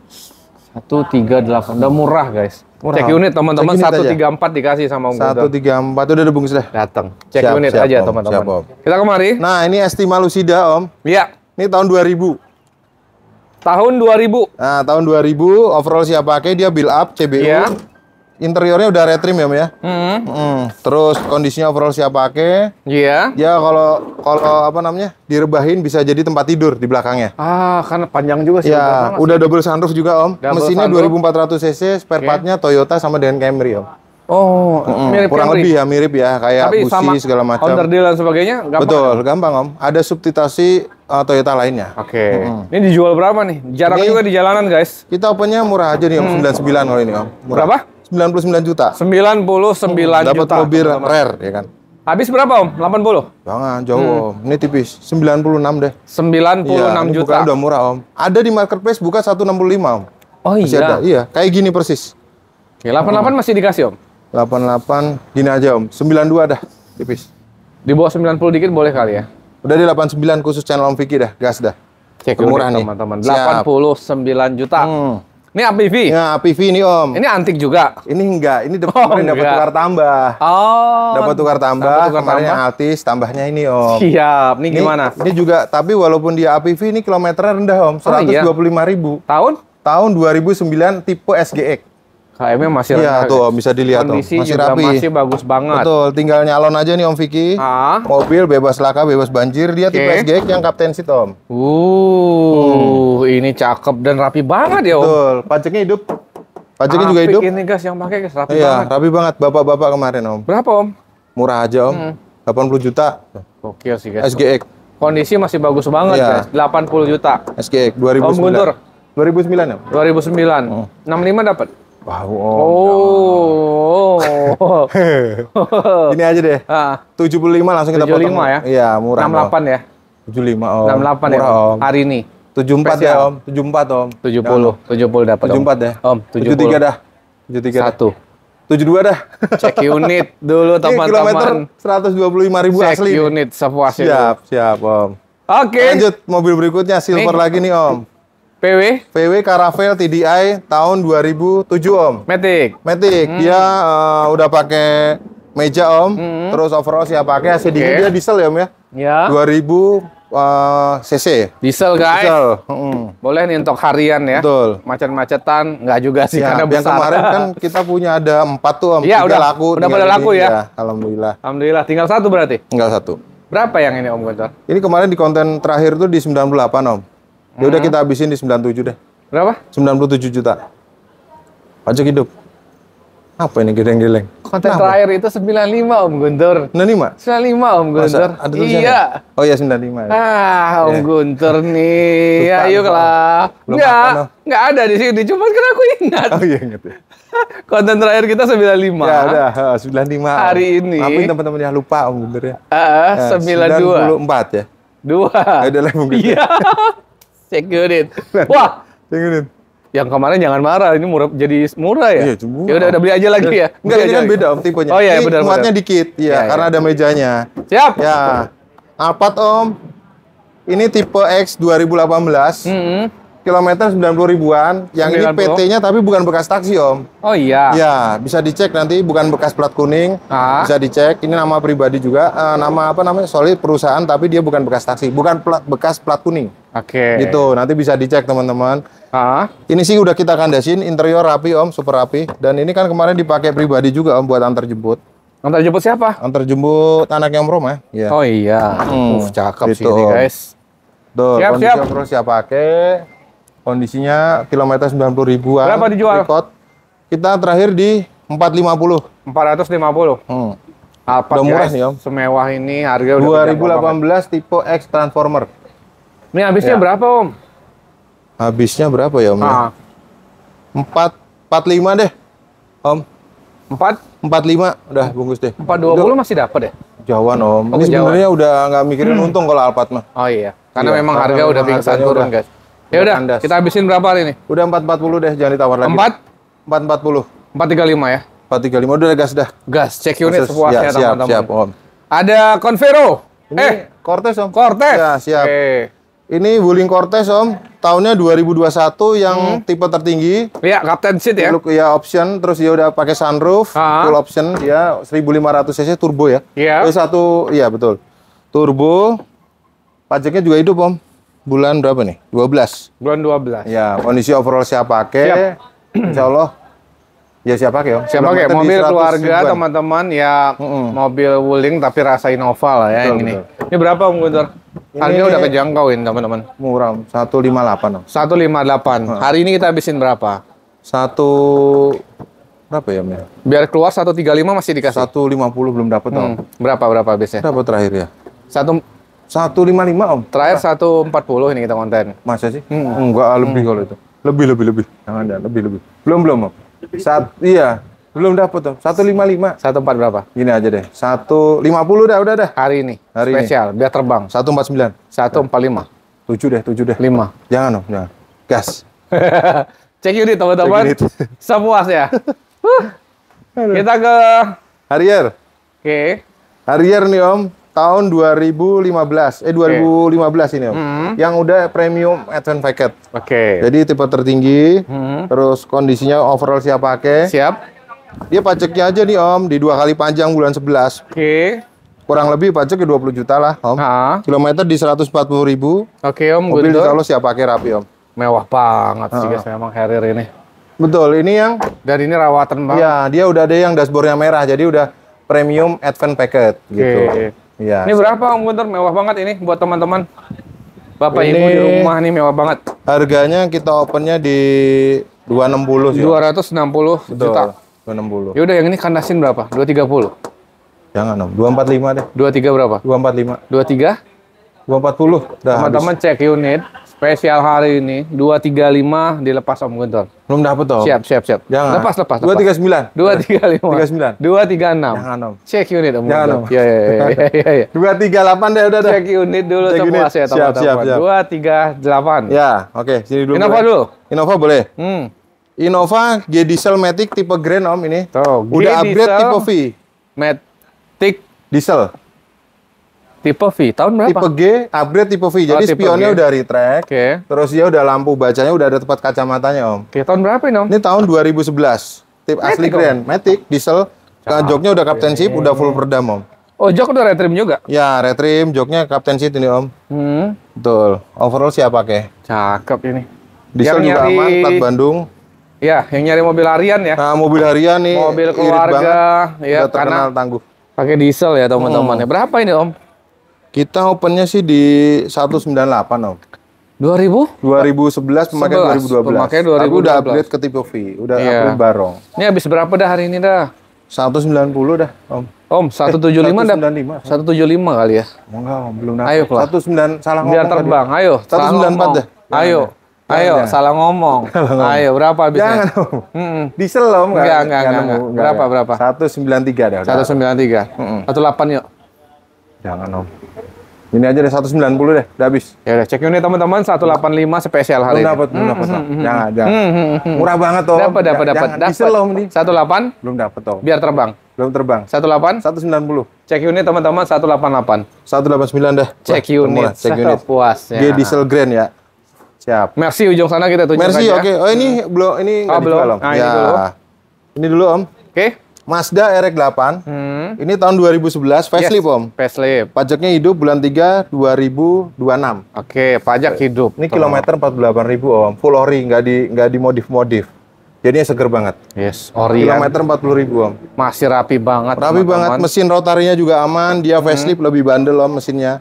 138. Udah murah guys. Murah, Cek Om. unit teman-teman, Cek unit 134 dikasih sama Om Guntur. 134 udah bungkus deh. Datang. Cek Siap, unit siap, aja Om. teman-teman. Siap, Om. Kita kemari. Nah ini Estima Lucida Om. Iya. Ini tahun 2000. Tahun 2000. Nah tahun 2000 overall siap pakai, dia build up CBU. Iya. Interiornya udah retrim ya Om ya. Terus kondisinya overall siap pakai. Iya. Ya kalau apa namanya direbahin bisa jadi tempat tidur di belakangnya. Karena panjang juga sih. Ya, udah double sunroof juga Om. Double Mesinnya sunroof. 2400 cc, spare partnya Toyota sama dengan Camry Om. Oh, mirip kurang Camry. lebih ya, mirip ya, kayak Tapi sama busi segala macam. counter deal dan sebagainya gampang. Betul, gampang Om. Ada substitusi Toyota lainnya. Oke. Ini dijual berapa nih? Jarak Ini- juga di jalanan, guys. Kita opennya murah aja nih Om, 99 kalau ini Om. Murah. Berapa? 99 juta. 99 Dapat juta. mobil teman-teman. rare ya kan. Habis berapa, Om? 80. Jangan jauh Om. Ini tipis, 96 deh. 96 Iya, ini juta. bukan udah murah Om. Ada di marketplace buka 165 Om. Oh Masih ada. iya. Iya, kayak gini persis. Oke, 88 masih dikasih, Om. 88 gini aja Om. 92 dah, tipis. Di bawah 90 dikit boleh kali ya. Udah di 89 khusus channel Om Vicky dah, gas dah. Cek Murah nih. teman-teman. Siap. 89 juta. Ini APV. Ya, PV ini Om. Ini antik juga. Ini enggak, ini Oh, kemarin dapat enggak. tukar tambah. Oh. Dapat tukar tambah, dapat tukar kemarin tambah. yang Altis, tambahnya ini Om. Siap. Ini Ini- gimana? Ini juga, tapi walaupun dia APV ini kilometernya rendah Om, Oh, iya. 125.000. Tahun? Tahun 2009 tipe SGX. KM-nya masih Iya rendah, tuh guys. Om, bisa dilihat Om. Kondisi Masih juga rapi. masih bagus banget. Betul, tinggal nyalon aja nih Om Vicky. Ah. Mobil bebas laka, bebas banjir, dia tipe Oke. SGX yang kapten seat Om. Ini cakep dan rapi banget ya, Om. Betul, pajaknya hidup. Pajaknya juga Apik hidup. Ini guys yang pakai guys, rapi Iya, banget. rapi banget. Bapak-bapak kemarin Om. Berapa, Om? Murah aja Om. 80 juta. Gokil sih, guys. SGX. Kondisi masih bagus banget, Iya. guys. 80 juta. SGX Om Guntur. 2009. 2009 ya? 2009. 65 dapat. Wow, Oh. Ini aja deh. Ah, 75 langsung kita 75 potong. ya? Iya, murah. 68 ya. 75 Om. 68 ya, Murah Om. Om. Hari ini. 74 ya Spesial. Om. 74 Om. 70. 70 dapat, Om. 74 deh. Om, 70. 73 dah. 73 dah. 1. 72 dah. Cek unit dulu, Ini kilometer teman-teman. 125.000 Cek asli. unit sepuasnya. Siap, siap Om. Oke. Lanjut mobil berikutnya silver Nih. lagi nih Om. PW VW Caravelle TDI tahun 2007 Om. Matic. Matic, dia udah pakai meja Om, terus overall siap pakai, AC dingin Oke. dia diesel ya Om ya. Ya. 2000 cc. Diesel, guys. Diesel. Boleh nih untuk harian ya. Betul. Macet-macetan nggak juga sih Ya, karena yang besar. kemarin kan kita punya ada 4 tuh Om. Iya, 3 udah. laku. Udah tinggal pada laku ini. ya? Alhamdulillah. Alhamdulillah, tinggal satu berarti. Tinggal 1. Berapa yang ini Om Guntur? Ini kemarin di konten terakhir tuh di 98 Om. Ya udah kita habisin di 97 deh. Berapa? 97 juta. Pajak hidup. Apa ini geleng-geleng? Konten terakhir itu 95 Om Guntur. 95? 95 Om Guntur. Ada tulisannya? Iya. Oh iya 95 ya. Om Iya. Guntur nih. Lupa, Ayolah. Belum Enggak, makan, Om. enggak ada di sini. Cuma kan aku ingat. Oh iya inget ya. Konten terakhir kita 95. Ya udah 95. Om. Hari ini. Maafin teman-teman yang lupa Om bener ya. Ya, 92. 94 ya. 2. Ada lah mungkin. Iya. Check unit. Wah, Dengerin. yang kemarin jangan marah, ini murah jadi murah ya? Iya, murah. Ya udah beli aja lagi ya. Enggak, ini kan beda Om tipenya. Oh iya, ini benar, muatnya benar. dikit. Iya, Iya, karena ada mejanya. Siap. Ya. Alphard Om. Ini tipe X 2018. Kilometer 90 ribuan. Yang ini 90. PT-nya tapi bukan bekas taksi Om. Oh iya. Ya, bisa dicek nanti bukan bekas plat kuning. Ah. Bisa dicek. Ini nama pribadi juga. Nama apa namanya? Solid perusahaan tapi dia bukan bekas taksi, bukan bekas plat kuning. Oke. Gitu. Nanti bisa dicek teman-teman. Ah. Ini sih udah kita kandasin, interior rapi Om, super rapi. Dan ini kan kemarin dipakai pribadi juga Om buat antar jemput. Antar jemput siapa? Antar jemput anaknya Om Roma ya. Oh iya. Cakep sih gitu, ini Om. guys. Tuh, Siap, kondisi siap. overall siap pakai. Kondisinya kilometer 90 ribuan. Berapa dijual? Record. Kita terakhir di 450. 450. Alphard Udah murah guys. nih, Om. Semewah ini harga udah berjangkau banget. 2018 tipe X Transformer. Ini habisnya Ya. berapa Om? Habisnya berapa ya Om? Ah. 45 deh. Om, 4 45 udah bungkus deh. 420 masih dapat ya? Jauhan Om. Oh, Ini kejauhan. sebenarnya udah nggak mikirin untung kalau Alphard mah. Oh iya. Karena Iya, memang karena harga memang udah pingsan harganya turun udah- guys. Ya udah, kandas. kita habisin berapa hari ini? Udah 440 deh, jangan ditawar lagi. 4 440. 435 ya. 435 udah gas dah. Gas, cek unit Proses- sepuasnya ya, siap, teman-teman. siap Om. Ada Convero. Ini Cortez Om. Cortez. Ya, siap. Oke. Ini Wuling Cortez Om, tahunnya 2021 yang tipe tertinggi. Ya, Captain Seat ya. Look ya option, terus dia udah pakai sunroof, Ah. full option, dia 1500 cc turbo ya. Iya. Iya betul. Turbo, pajaknya juga hidup Om. Bulan berapa nih? 12. Bulan 12. Ya, kondisi overall siap pakai. Insya Allah, ya siap pakai Om. Siapa pakai Kilometer di mobil 100 keluarga ribuan. teman-teman ya, mobil Wuling tapi rasa Innova lah ya Betul, yang ini. betul. Ini berapa Om Guntur? Harga udah kejangkauin teman-teman. Murah Om, 158 Om. 158. Hari ini kita habisin berapa? 1 Berapa ya, Om? Ya? Biar keluar 135 masih dikasih. 150 belum dapat, Om. Berapa habisnya? Berapa terakhir ya? 155, Om. Terakhir 140 ini kita konten. Masa sih? Enggak, lebih kalau itu. Lebih. Jangan ada, lebih. Belum, Om. Iya, belum dapat, Om. 155. 14 berapa? Gini aja deh. 150 udah dah. Hari ini. Hari Spesial, biar terbang. 149. 145. 7 deh. 5. Jangan, Om, jangan. Gas. Cek unit teman-teman. Cek unit. Sepuasnya. Kita ke Harrier. Oke. Harrier nih, Om. Tahun 2015. 2015 ini, Om. Yang udah premium advance packet. Oke. Jadi tipe tertinggi. Terus kondisinya overall siap pakai. Siap. Dia pajaknya aja nih, Om, di 2 kali panjang bulan 11. Oke. Kurang lebih pajaknya 20 juta lah, Om. Kilometer di 140.000. Oke, Om. Mobil Guntur. insya Allah siap pakai rapi, Om. Mewah banget sih guys, memang Harrier ini. Betul, ini yang Dan ini rawatan banget. ya dia udah ada yang dashboardnya merah, jadi udah premium advance packet gitu. Iya. Ini berapa Om Guntur? Mewah banget ini buat teman-teman. Bapak Ini Ibu di rumah nih mewah banget. Harganya kita opennya di 260 sih. 260 Betul, juta. 260. Yaudah yang ini kandasin berapa? 230. Jangan, Om. 245 deh. 23 berapa? 245. 23. 240. Dah Teman-teman cek unit spesial hari ini 235 dilepas Om Guntur. belum dapat, Om. Siap. Jangan. Lepas. 239. 235. 39. 236. Jangan, Om. Cek unit Om Jangan, Guntur. Om. Ya. 238 deh udah. Cek unit dulu Cek unit. sepuasnya Siap. teman-teman. 238. Ya, oke, sini dulu. Innova boleh. dulu. Innova boleh. Innova G Diesel Matic tipe Grand, Om, ini. Tuh, Udah G upgrade Diesel tipe V. Matic Diesel. tipe V. Tahun berapa? Tipe G upgrade tipe V. Jadi tipe spionnya G. udah retract. Oke. Terus dia udah lampu bacanya udah ada tempat kacamatanya, Om. Oke, tahun berapa ini Om? Ini tahun 2011. Tip asli Matic, Om? Grand. Matic diesel. Joknya udah Captain Seat, udah full perdam, Om. Oh, jok udah retrim juga? Ya, retrim, joknya Captain Seat ini, Om. Betul. Overall siap pakai. Cakep ini. Diesel Yang juga nyari- aman, plat Bandung. Ya, yang nyari mobil harian ya. Nah, mobil harian nih. Mobil irit keluarga, banget. ya, Udah terkenal tangguh. Pakai diesel ya teman-teman. Berapa ini Om? Kita opennya sih di 198, Om. 2000? 2011 pemakaian 2012. Pemakaian Tapi udah 2012. upgrade ke tipe V, udah Iya. upgrade barong. Ini habis berapa dah hari ini dah? 190 dah, Om. Om, 175 dah. 195. 175 kali ya. Enggak, Om, belum dapat. Ayo, Pak. 19 salah ngomong Biar tadi. terbang. Ayo, salah 194 ngomong. dah. Ayo. Jangan. Salah ngomong. Ayo, berapa habisnya? Jangan, Om. Diesel, Om. Enggak. nemu. Berapa? 193 dah. 193. 18 yuk. Jangan, Om. Ini aja deh 190 deh, udah habis. Ya udah, cek unit teman-teman 185 spesial hari Belum dapat, Om. Jangan. Murah banget, Om. Dapat. Jangan. Diesel, Om, ini. 18 Belum dapat, Om. biar terbang. Belum terbang. 18 190. cek unit teman-teman 188. 189 dah. Cek Wah, unit. Cek unit. Puasnya. G Diesel Grand ya. Siap. Merci ujung sana kita tunjuk Merci, aja. oke. Oh, ini belum, ini nggak belum. dijual, Om. Nah, ini Ya. dulu. Ini dulu, Om. Oke. Mazda RX-8. Ini tahun 2011, facelift, Yes, Om. Facelift. Pajaknya hidup bulan 3 2026. Oke, pajak hidup. Ini kilometer 48.000, Om. Full ori, nggak dimodif-modif. Jadinya seger banget. Yes, Orion. Kilometer 40.000, Om. Masih rapi banget. Rapi banget, teman-teman. mesin rotarinya juga aman. Dia facelift lebih bandel, Om, mesinnya.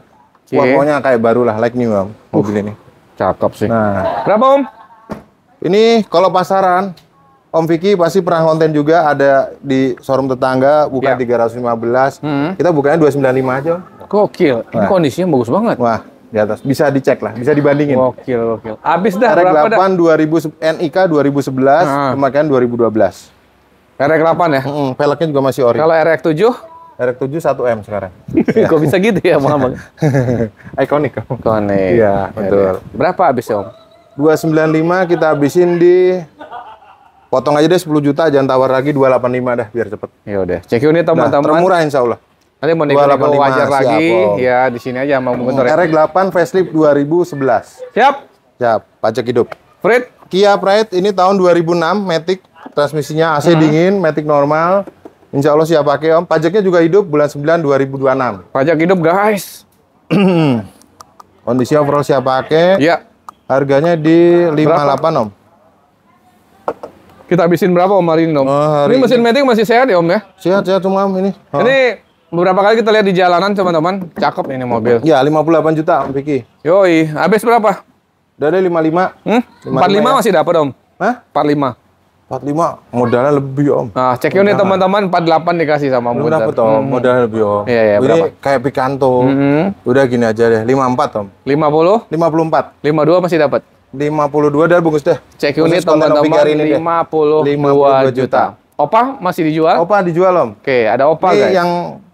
Wah, Oke. pokoknya kayak baru lah, like new, Om. Mobil ini. Cakep sih. Nah, Berapa Om? ini kalau pasaran, Om Vicky pasti pernah konten juga ada di showroom tetangga, bukan Ya. 315. Kita bukanya 295 aja, Om. Gokil. Ini Wah. kondisinya bagus banget. Wah, di atas. Bisa dicek lah, bisa dibandingin. Gokil. Habis dah berapa dah? RX-8 2000 NIK 2011, pemakaian 2012. RX-8 ya? Velgnya juga masih ori. Kalau RX-7? RX-7 1M sekarang. Kok bisa gitu ya Bang? Ikonik, Om. Konek. Iya, betul. Berapa habisnya Om? 295 kita habisin di potong aja deh 10 juta, jangan tawar lagi 285 dah biar cepet. Ya udah, cek unit Nah, teman-teman. termurah insya Allah. Nanti mau nego 285, wajar siap, lagi. Om. Ya di sini aja sama Bung Guntur ya. RX-8 facelift 2011. Siap. Ya, pajak hidup. Frit. Kia Pride ini tahun 2006, Matic, transmisinya AC dingin, Matic normal. Insya Allah siap pakai, Om. Pajaknya juga hidup bulan 9 2026. Pajak hidup guys. Kondisi overall siap pakai. Ya. Harganya di 58, Om. Kita habisin berapa Om hari ini Om? Hari Ini mesin Matic masih sehat ya Om ya? Sehat-sehat semua, Om, ini. Oh. Ini beberapa kali kita lihat di jalanan teman-teman. Cakep ini mobil. Ya, 58 juta, Om Vicky. Yoi, habis berapa? Udah ada 55. 45 ya. masih dapat Om. Hah? 45. 45 modalnya lebih Om. Nah, cek unit teman-teman 48 dikasih sama Om Belum Guntur. dapet Om, modalnya lebih Om. Iya, iya, Ini berapa? kayak Picanto. Udah gini aja deh, 54 Om. 50, 54. 52 masih dapat. 52 dah bungkus deh. Cek unit Khusus konten Ovi teman-teman hari ini deh. 52 juta. Opa masih dijual? Opa dijual Om. Oke, ada Opa Ini guys. yang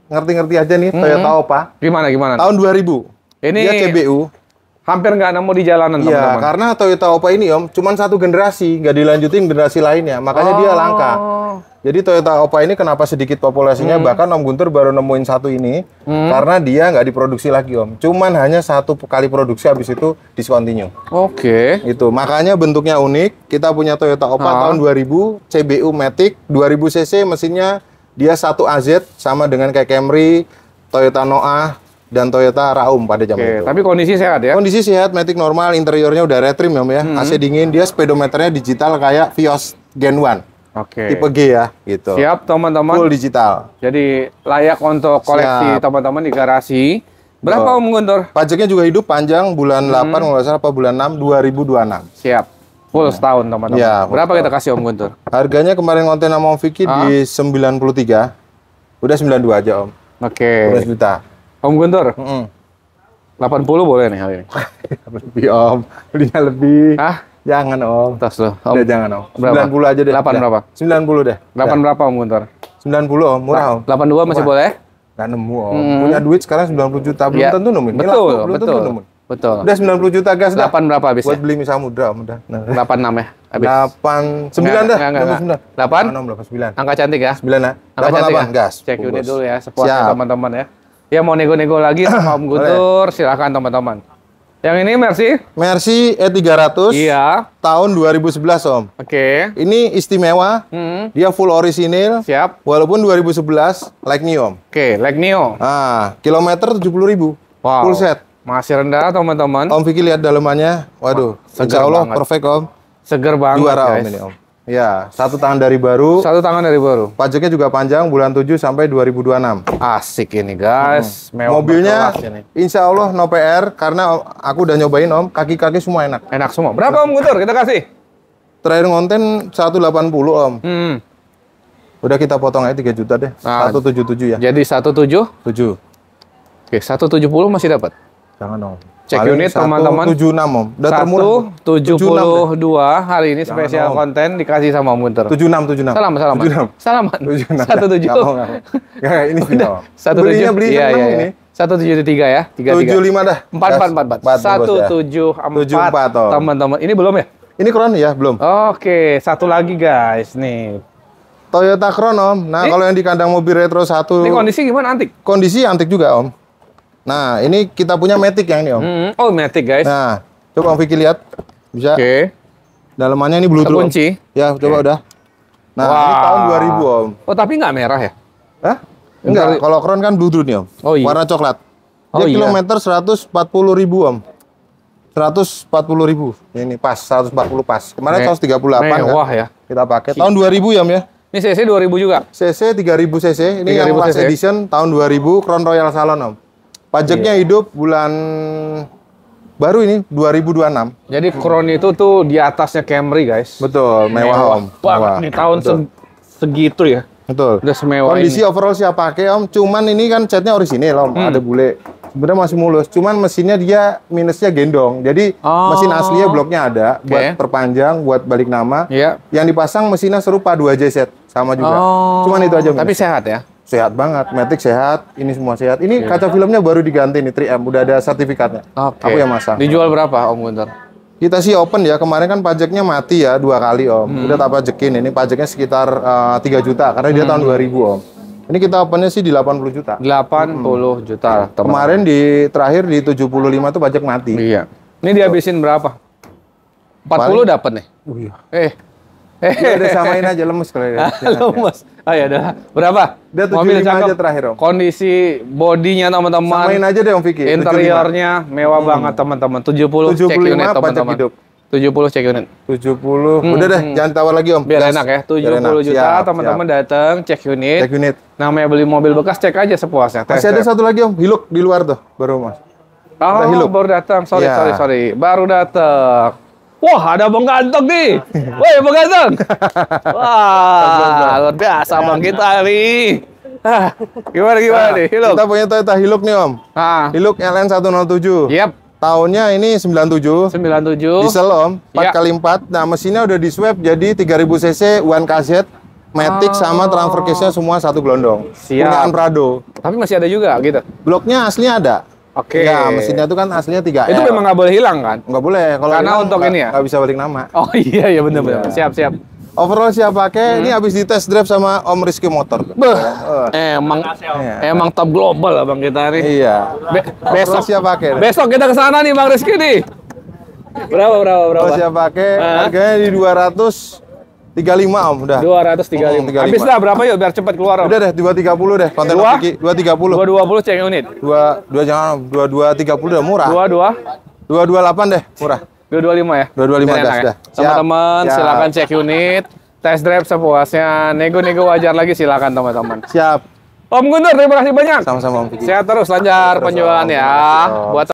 ngerti-ngerti aja nih, Toyota Opa. Gimana? Tahun 2000. Ini Dia CBU. hampir nggak nemu di jalanan Iya, teman-teman. karena Toyota Opa ini Om, cuman satu generasi, nggak dilanjutin generasi lainnya. Makanya dia langka. Jadi Toyota Opa ini kenapa sedikit populasinya, bahkan Om Guntur baru nemuin satu ini, karena dia nggak diproduksi lagi Om. Cuman hanya satu kali produksi, habis itu discontinue. Oke. Itu, makanya bentuknya unik. Kita punya Toyota Opa tahun 2000, CBU Matic, 2000 cc, mesinnya dia 1 AZ, sama dengan kayak Camry, Toyota Noah, dan Toyota Raum pada zaman itu. Tapi kondisi sehat ya? Kondisi sehat, matic normal, interiornya udah retrim ya Om ya. AC dingin, dia speedometernya digital kayak Vios Gen 1. Oke. Tipe G ya, gitu. Siap teman-teman. Full digital. Jadi layak untuk koleksi teman-teman di garasi. Berapa Om Guntur? Pajaknya juga hidup panjang, bulan 8 kalau nggak salah, apa bulan 6, 2026. Siap. Full setahun teman-teman. Ya, Berapa kita kasih Om Guntur? Harganya kemarin konten sama Om Vicky di 93. Udah 92 aja Om. Oke. 12 juta. Om Guntur, 80 boleh nih hari ini. Lebih Om, belinya lebih. Hah? Jangan Om. Tas loh. Udah jangan Om. Berapa? 90 aja deh. 8 Udah. berapa? 90 deh. 8 berapa Om Guntur? 90 Om, murah Om. 82 masih boleh? Nggak nemu Om. Punya duit sekarang 90 juta, belum Ya. tentu nemuin. Ini Betul, laku, belum tentu betul. nemuin. Betul. Udah 90 juta gas dah. 8 berapa habisnya? Buat beli Samudra Om udah. Nah. 86 ya? Habis. 89 dah. Enggak. 8? 89. Angka cantik ya? 9 ya. Angka cantik ya? 88 gas. Cek unit Bungkus. dulu ya, sepuasnya Siap. teman-teman ya. Ya mau nego-nego lagi sama Om Guntur, silakan teman-teman. Yang ini Mercy? Mercy E300 Iya. tahun 2011 Om. Oke. Ini istimewa. Dia full orisinil. Siap. Walaupun 2011 like new Om. Oke, like Neo. Ah, kilometer 70.000. Wow. Full set. Masih rendah teman-teman. Om Vicky lihat dalemannya. Waduh, segar insya Allah banget. perfect Om. Seger banget Juara guys. Om ini Om. Ya, satu tangan dari baru. Satu tangan dari baru. Pajaknya juga panjang, bulan 7 sampai 2026. Asik ini guys. Mewah Mobilnya berkelas ini. insya Allah no PR, karena aku udah nyobain Om, kaki-kaki semua enak. Enak semua. Berapa Om Guntur? Kita kasih. Terakhir konten 180 Om. Udah kita potong aja 3 juta deh. Nah, 177 ya. Jadi 17. 7. Oke, 170 masih dapat. Jangan Om. Cek Paling unit, teman-teman. 176 Om. Udah termurah. 172 hari ini Jangan, spesial Om. konten dikasih sama Om Guntur. 76. Salaman. 76. Salaman. 76. 17. Nggak mau. Nggak, ini Udah. Om. 17. Belinya beli Iya, seneng iya. ini. 173 ya. 33. 75 dah. 4. 174. 74 Om. Teman-teman. Ini belum ya? Ini Crown ya? Belum. Oke, satu lagi guys nih. Toyota Crown Om. Nah, kalau yang di kandang mobil retro 1 Ini kondisi gimana antik? kondisi antik juga Om. Nah, ini kita punya Matic yang ini Om. Oh, Matic guys. Nah, coba Om Vicky lihat. Bisa. Oke. Dalamannya ini Bluetooth. Om. Terkunci. Ya, coba udah. Nah, ini Wah. tahun 2000 Om. Oh, tapi nggak merah ya? Hah? Enggak, kalau Crown kan Bluetooth nih Om. Oh, iya. Warna coklat. Oh, Dia iya. kilometer 140.000 Om. 140.000. Ini pas 140 pas. Kemarin 138 kan. Mewah ya. Kita pakai tahun 2000 ya Om ya. Ini CC 2000 juga. CC 3000 cc. Ini 3000 yang last cc. edition tahun 2000 Crown Royal Salon Om. Pajaknya hidup bulan baru ini 2026. Jadi Crown itu tuh di atasnya Camry guys. Betul, mewah Om. Banget Mewah. nih tahun Betul. segitu ya. Betul. Udah semewah Kondisi ini. overall siapa pakai Om, cuman ini kan catnya orisinil Om, ada bule. Sebenarnya masih mulus, cuman mesinnya dia minusnya gendong. Jadi Oh. mesin aslinya bloknya ada Oke. buat perpanjang, buat balik nama. Iya. Yang dipasang mesinnya serupa 2JZ sama juga. Oh. Cuman itu aja. Tapi minus. sehat ya. Sehat banget, Matic sehat, ini semua sehat. Ini kaca filmnya baru diganti nih 3M, udah ada sertifikatnya. Oke. Aku yang masang. Dijual berapa Om Guntur? Kita sih open ya, kemarin kan pajaknya mati ya 2 kali Om. Udah tak pajekin, ini pajaknya sekitar 3 juta karena dia tahun 2000 Om. Ini kita opennya sih di 80 juta. 80 juta teman. Kemarin terakhir di 75 tuh pajak mati. Iya. Ini dihabisin berapa? 40 dapat nih. Oh iya. Eh, Udah samain aja lemes kalau ya. lemes. Oh ya udah. Berapa? Dia 75 Mobil cakep. aja terakhir Om. Kondisi bodinya teman-teman. Samain aja deh Om Vicky. 75. Interiornya mewah banget teman-teman. 70 cek 75 unit pajak teman-teman. hidup. 70 cek unit. 70. Udah deh, jangan tawar lagi Om. Biar Gas. enak ya. Biar 70 enak. juta Siap, teman-teman siap. datang cek unit. Cek unit. Namanya beli mobil bekas cek aja sepuasnya. Masih ada satu lagi Om, Hilux di luar tuh, baru Mas. Oh, Hilux. baru datang. Sorry, Iya. sorry. Baru datang. Wah, ada Bang Ganteng nih. Woi, Bang Ganteng. Wah, luar biasa Bang kita nih. Gimana nih, Hilux? Kita punya Toyota Hilux nih, Om. Hilux LN 107. Yap. Tahunnya ini 97. 97. Diesel, Om. 4x4. Nah, mesinnya udah di swap jadi 3000 cc 1KZ. Matic sama transfer case-nya semua satu gelondong. Punyaan Prado. Tapi masih ada juga gitu. Bloknya aslinya ada. Oke. Ya, mesinnya itu kan aslinya 3L. Itu memang nggak boleh hilang kan? Nggak boleh. Kalau karena untuk ini ya? Nggak bisa balik nama. Oh iya benar. Siap. Overall siap pakai. Ini habis dites drive sama Om Rizky Motor. Emang top global Bang kita nih. Iya. Besok siap pakai. Besok kita ke sana nih Bang Rizky nih. Berapa? Siap pakai. Harganya di 235 Om, udah. 235. Habis dah berapa yuk biar cepat keluar Om. Udah deh 230 deh. Konten Vicky 230. 220 cek unit. 2 jangan 2230 udah murah. 228 deh, murah. 225 ya? 225 gas dah. Teman-teman silakan cek unit, test drive sepuasnya. Nego-nego wajar lagi silakan teman-teman. Siap. Om Guntur terima kasih banyak. Sama-sama Om Vicky. Sehat terus lancar penjualan ya. Buat